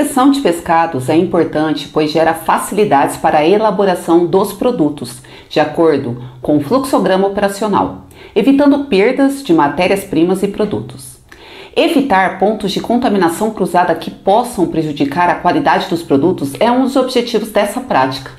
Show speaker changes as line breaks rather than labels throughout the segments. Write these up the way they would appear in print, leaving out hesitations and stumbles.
inspeção de pescados é importante, pois gera facilidades para a elaboração dos produtos, de acordo com o fluxograma operacional, evitando perdas de matérias-primas e produtos. Evitar pontos de contaminação cruzada que possam prejudicar a qualidade dos produtos é um dos objetivos dessa prática,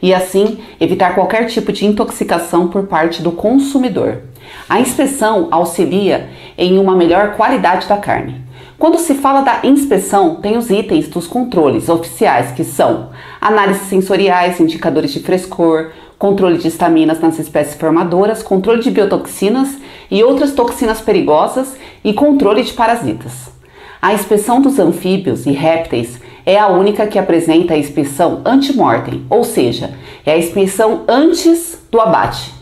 e assim evitar qualquer tipo de intoxicação por parte do consumidor. A inspeção auxilia em uma melhor qualidade da carne. Quando se fala da inspeção, tem os itens dos controles oficiais, que são análises sensoriais, indicadores de frescor, controle de estaminas nas espécies formadoras, controle de biotoxinas e outras toxinas perigosas e controle de parasitas. A inspeção dos anfíbios e répteis é a única que apresenta a inspeção ante-mortem, ou seja, é a inspeção antes do abate.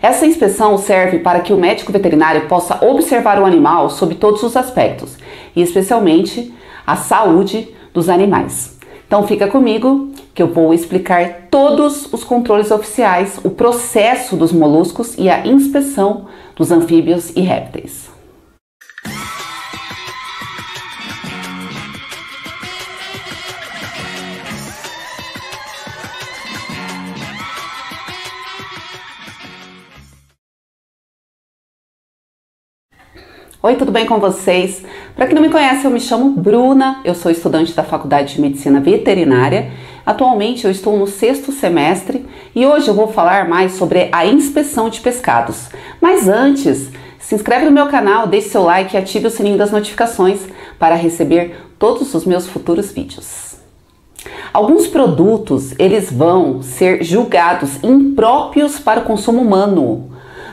Essa inspeção serve para que o médico veterinário possa observar o animal sob todos os aspectos, e especialmente a saúde dos animais. Então fica comigo que eu vou explicar todos os controles oficiais, o processo dos moluscos e a inspeção dos anfíbios e répteis. Oi, tudo bem com vocês? Para quem não me conhece, eu me chamo Bruna, eu sou estudante da Faculdade de Medicina Veterinária. Atualmente eu estou no 6º semestre e hoje eu vou falar mais sobre a inspeção de pescados. Mas antes, se inscreve no meu canal, deixe seu like e ative o sininho das notificações para receber todos os meus futuros vídeos. Alguns produtos, eles vão ser julgados impróprios para o consumo humano.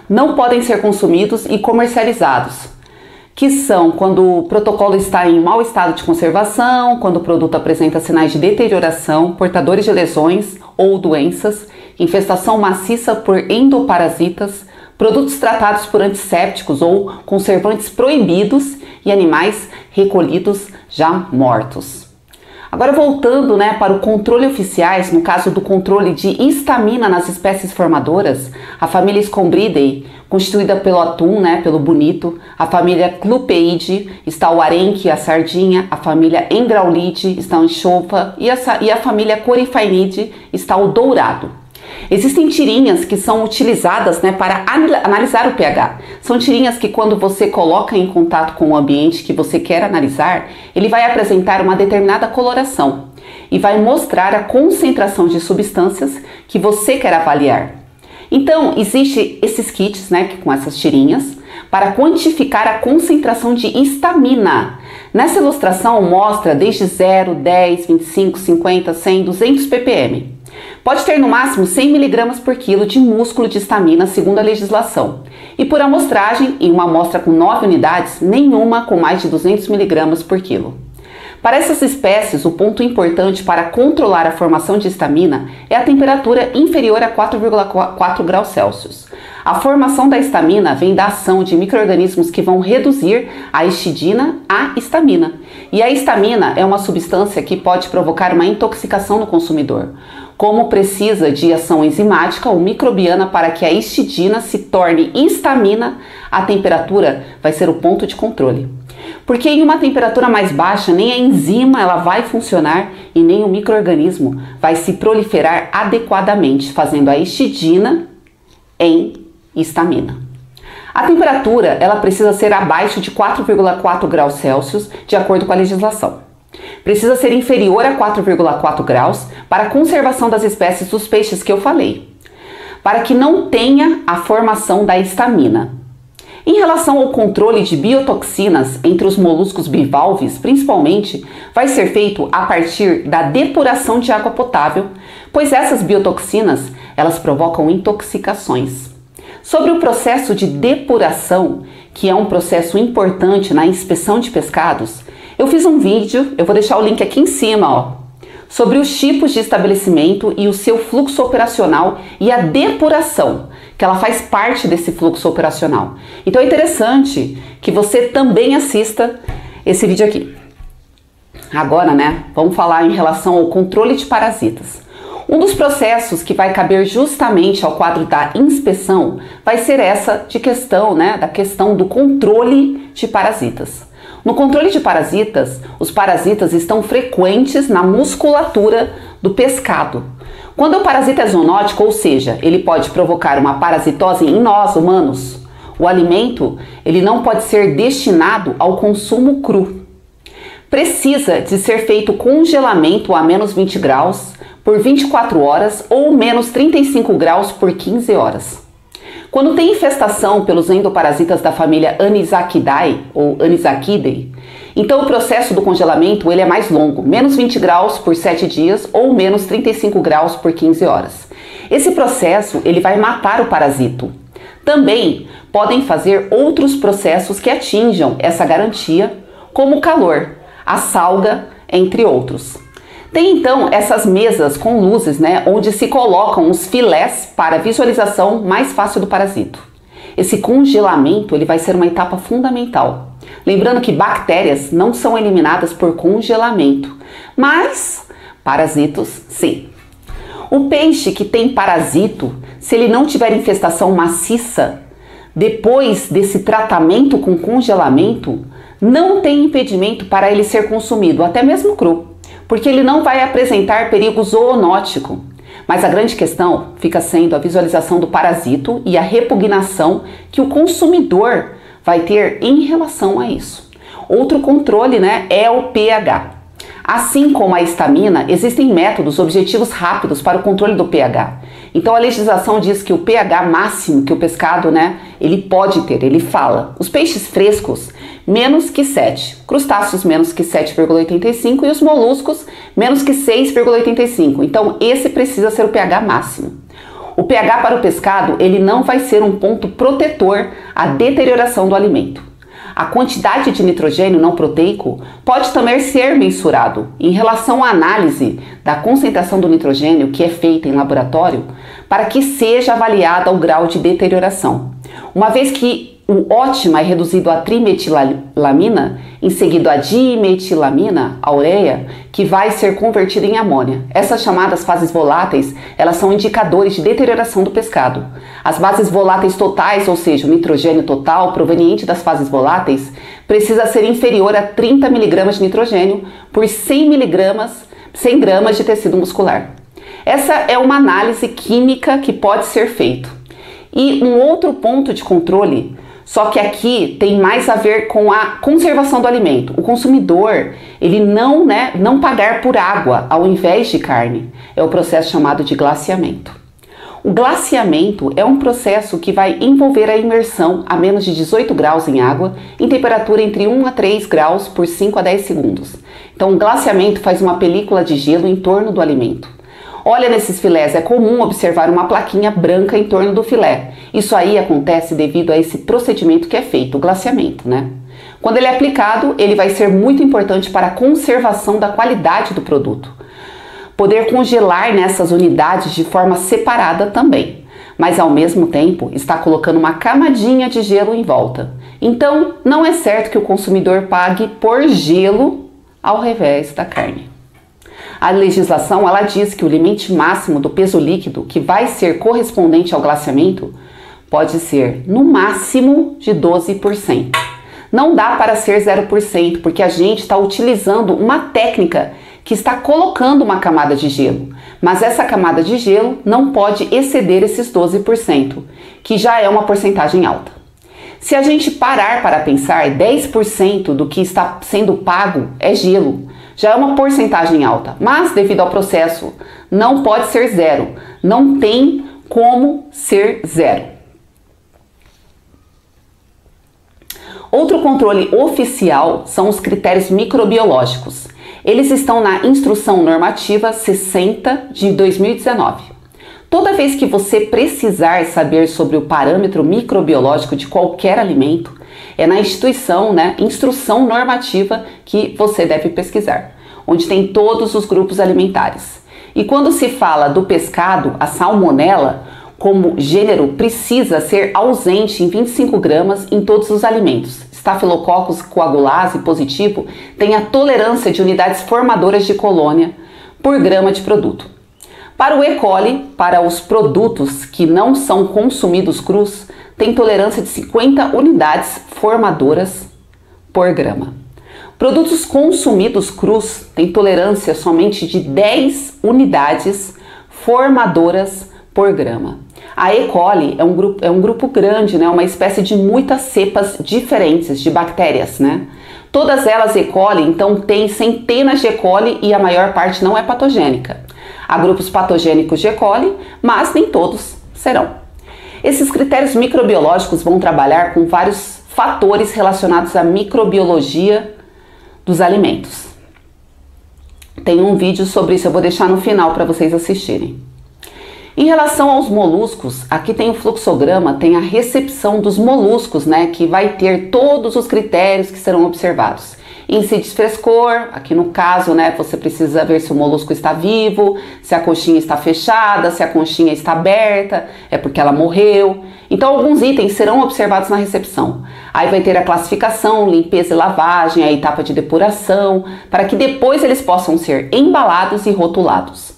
Não podem ser consumidos e comercializados, que são quando o protocolo está em mau estado de conservação, quando o produto apresenta sinais de deterioração, portadores de lesões ou doenças, infestação maciça por endoparasitas, produtos tratados por antissépticos ou conservantes proibidos e animais recolhidos já mortos. Agora voltando para o controle oficiais, no caso do controle de histamina nas espécies formadoras, a família Scombridae, constituída pelo atum, pelo bonito, a família Clupeidae, está o arenque e a sardinha, a família Engraulidae está a anchova e a família Coryphaenidae está o dourado. Existem tirinhas que são utilizadas para analisar o pH. São tirinhas que quando você coloca em contato com o ambiente que você quer analisar, ele vai apresentar uma determinada coloração e vai mostrar a concentração de substâncias que você quer avaliar. Então, existem esses kits com essas tirinhas para quantificar a concentração de histamina. Nessa ilustração mostra desde 0, 10, 25, 50, 100, 200 ppm. Pode ter no máximo 100 mg por quilo de músculo de histamina, segundo a legislação. E por amostragem, em uma amostra com 9 unidades, nenhuma com mais de 200 mg por quilo. Para essas espécies, o ponto importante para controlar a formação de histamina é a temperatura inferior a 4,4 graus Celsius. A formação da histamina vem da ação de micro-organismos que vão reduzir a histidina à histamina. E a histamina é uma substância que pode provocar uma intoxicação no consumidor. Como precisa de ação enzimática ou microbiana para que a histidina se torne histamina, a temperatura vai ser o ponto de controle. Porque em uma temperatura mais baixa, nem a enzima ela vai funcionar e nem o micro-organismo vai se proliferar adequadamente, fazendo a histidina em histamina. A temperatura ela precisa ser abaixo de 4,4 graus Celsius, de acordo com a legislação. Precisa ser inferior a 4,4 graus para a conservação das espécies dos peixes que eu falei, para que não tenha a formação da histamina. Em relação ao controle de biotoxinas entre os moluscos bivalves, principalmente, vai ser feito a partir da depuração de água potável, pois essas biotoxinas, elas provocam intoxicações. Sobre o processo de depuração, que é um processo importante na inspeção de pescados, eu fiz um vídeo, eu vou deixar o link aqui em cima, sobre os tipos de estabelecimento e o seu fluxo operacional e a depuração, que ela faz parte desse fluxo operacional. Então é interessante que você também assista esse vídeo aqui. Agora, vamos falar em relação ao controle de parasitas. Um dos processos que vai caber justamente ao quadro da inspeção vai ser essa da questão do controle de parasitas. No controle de parasitas, os parasitas estão frequentes na musculatura do pescado. Quando o parasita é zoonótico, ou seja, ele pode provocar uma parasitose em nós, humanos, o alimento ele não pode ser destinado ao consumo cru. Precisa de ser feito congelamento a menos 20 graus por 24 horas ou menos 35 graus por 15 horas. Quando tem infestação pelos endoparasitas da família Anisakidae ou Anisakidae, então o processo do congelamento ele é mais longo, menos 20 graus por 7 dias ou menos 35 graus por 15 horas. Esse processo ele vai matar o parasito. Também podem fazer outros processos que atinjam essa garantia, como o calor, a salga, entre outros. Tem então essas mesas com luzes, onde se colocam os filés para visualização mais fácil do parasito. Esse congelamento ele vai ser uma etapa fundamental. Lembrando que bactérias não são eliminadas por congelamento, mas parasitos sim. O peixe que tem parasito, se ele não tiver infestação maciça, depois desse tratamento com congelamento, não tem impedimento para ele ser consumido, até mesmo cru, porque ele não vai apresentar perigo zoonótico. Mas a grande questão fica sendo a visualização do parasito e a repugnação que o consumidor vai ter em relação a isso. Outro controle, é o pH. Assim como a histamina, existem métodos objetivos rápidos para o controle do pH. Então a legislação diz que o pH máximo que o pescado, ele pode ter, ele fala. Os peixes frescos, menos que 7, crustáceos menos que 7,85 e os moluscos menos que 6,85. Então esse precisa ser o pH máximo. O pH para o pescado, ele não vai ser um ponto protetor à deterioração do alimento. A quantidade de nitrogênio não proteico pode também ser mensurado em relação à análise da concentração do nitrogênio que é feita em laboratório para que seja avaliada o grau de deterioração. Uma vez que o ótima é reduzido a trimetilamina, em seguida a dimetilamina, a ureia, que vai ser convertida em amônia. Essas chamadas fases voláteis, elas são indicadores de deterioração do pescado. As bases voláteis totais, ou seja, o nitrogênio total proveniente das fases voláteis, precisa ser inferior a 30 mg de nitrogênio por 100 gramas de tecido muscular. Essa é uma análise química que pode ser feita. E um outro ponto de controle, só que aqui tem mais a ver com a conservação do alimento. O consumidor, ele não pagar por água ao invés de carne. É o processo chamado de glaciamento. O glaciamento é um processo que vai envolver a imersão a menos de 18 graus em água, em temperatura entre 1 a 3 graus por 5 a 10 segundos. Então o glaciamento faz uma película de gelo em torno do alimento. Olha, nesses filés é comum observar uma plaquinha branca em torno do filé. Isso aí acontece devido a esse procedimento que é feito, o glaciamento, Quando ele é aplicado, ele vai ser muito importante para a conservação da qualidade do produto. Poder congelar nessas unidades de forma separada também, mas ao mesmo tempo está colocando uma camadinha de gelo em volta. Então, não é certo que o consumidor pague por gelo ao revés da carne. A legislação ela diz que o limite máximo do peso líquido que vai ser correspondente ao glaciamento pode ser no máximo de 12%. Não dá para ser 0%, porque a gente está utilizando uma técnica que está colocando uma camada de gelo, mas essa camada de gelo não pode exceder esses 12%, que já é uma porcentagem alta. Se a gente parar para pensar, 10% do que está sendo pago é gelo. Já é uma porcentagem alta, mas devido ao processo não pode ser zero, não tem como ser zero. Outro controle oficial são os critérios microbiológicos. Eles estão na Instrução Normativa 60 de 2019. Toda vez que você precisar saber sobre o parâmetro microbiológico de qualquer alimento, é na Instrução Normativa que você deve pesquisar, onde tem todos os grupos alimentares. E quando se fala do pescado, a salmonela, como gênero, precisa ser ausente em 25 gramas em todos os alimentos. Staphylococcus coagulase positivo tem a tolerância de unidades formadoras de colônia por grama de produto. Para o E. coli, para os produtos que não são consumidos crus, tem tolerância de 50 unidades formadoras por grama. Produtos consumidos crus têm tolerância somente de 10 unidades formadoras por grama. A E. coli é um grupo grande, né? Uma espécie de muitas cepas diferentes de bactérias, né? Todas elas E. coli, então tem centenas de E. coli e a maior parte não é patogênica. Há grupos patogênicos de E. coli, mas nem todos serão. Esses critérios microbiológicos vão trabalhar com vários fatores relacionados à microbiologia dos alimentos. Tem um vídeo sobre isso, eu vou deixar no final para vocês assistirem. Em relação aos moluscos, aqui tem o fluxograma, tem a recepção dos moluscos, né, que vai ter todos os critérios que serão observados. Índice de frescor, aqui no caso, né, você precisa ver se o molusco está vivo, se a conchinha está fechada, se a conchinha está aberta, é porque ela morreu. Então, alguns itens serão observados na recepção. Aí vai ter a classificação, limpeza e lavagem, a etapa de depuração, para que depois eles possam ser embalados e rotulados.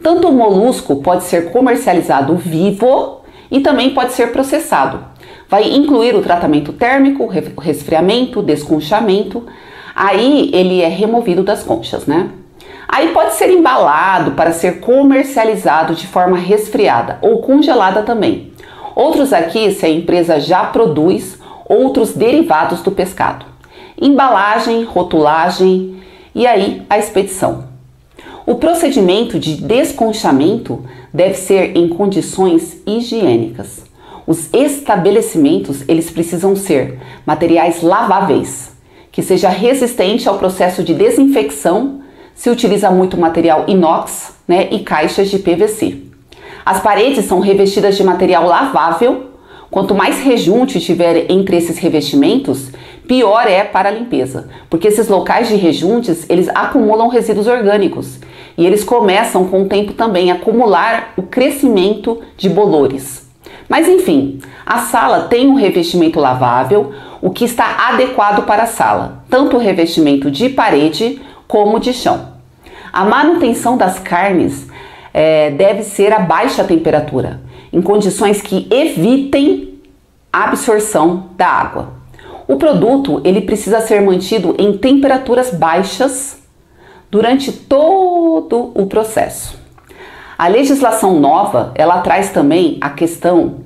Tanto o molusco pode ser comercializado vivo e também pode ser processado. Vai incluir o tratamento térmico, resfriamento, desconchamento. Aí ele é removido das conchas, né? Aí pode ser embalado para ser comercializado de forma resfriada ou congelada também. Outros aqui, se a empresa já produz outros derivados do pescado. Embalagem, rotulagem e aí a expedição. O procedimento de desconchamento deve ser em condições higiênicas. Os estabelecimentos, eles precisam ser materiais laváveis, que seja resistente ao processo de desinfecção, se utiliza muito material inox, né, e caixas de PVC. As paredes são revestidas de material lavável. Quanto mais rejunte tiver entre esses revestimentos, pior é para a limpeza, porque esses locais de rejuntes, eles acumulam resíduos orgânicos e eles começam com o tempo também a acumular o crescimento de bolores. Mas enfim, a sala tem um revestimento lavável, o que está adequado para a sala, tanto o revestimento de parede como de chão. A manutenção das carnes deve ser a baixa temperatura, em condições que evitem a absorção da água. O produto ele precisa ser mantido em temperaturas baixas durante todo o processo. A legislação nova, ela traz também a questão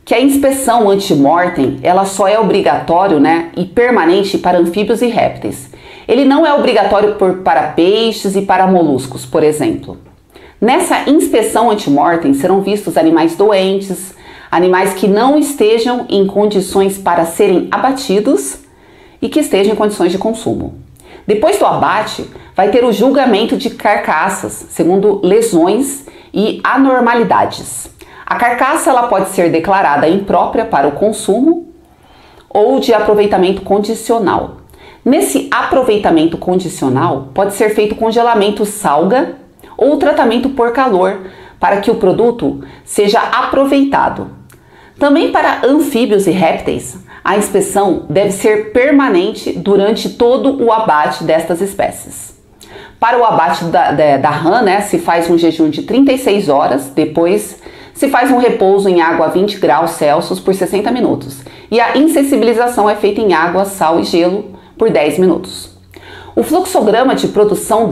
que a inspeção anti-mortem, ela só é obrigatório, né, e permanente para anfíbios e répteis. Ele não é obrigatório para peixes e para moluscos, por exemplo. Nessa inspeção anti-mortem serão vistos animais doentes, animais que não estejam em condições para serem abatidos e que estejam em condições de consumo. Depois do abate, vai ter o julgamento de carcaças, segundo lesões e anormalidades. A carcaça ela pode ser declarada imprópria para o consumo ou de aproveitamento condicional. Nesse aproveitamento condicional, pode ser feito congelamento salga ou tratamento por calor para que o produto seja aproveitado. Também para anfíbios e répteis, a inspeção deve ser permanente durante todo o abate destas espécies. Para o abate da rã, né, se faz um jejum de 36 horas, depois se faz um repouso em água a 20 graus Celsius por 60 minutos e a insensibilização é feita em água, sal e gelo por 10 minutos. O fluxograma de produção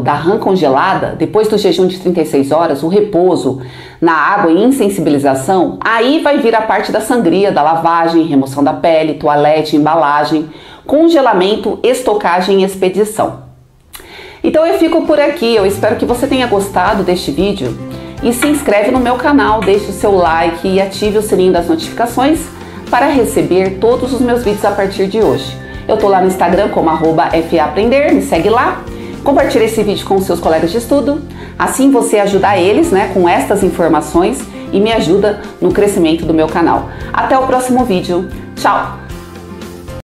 da rã congelada, depois do jejum de 36 horas, o repouso na água e insensibilização, aí vai vir a parte da sangria, da lavagem, remoção da pele, toalete, embalagem, congelamento, estocagem e expedição. Então eu fico por aqui, eu espero que você tenha gostado deste vídeo e se inscreve no meu canal, deixe o seu like e ative o sininho das notificações para receber todos os meus vídeos a partir de hoje. Eu tô lá no Instagram como @FAAprender, me segue lá, compartilhe esse vídeo com os seus colegas de estudo, assim você ajuda eles, né, com estas informações e me ajuda no crescimento do meu canal. Até o próximo vídeo, tchau!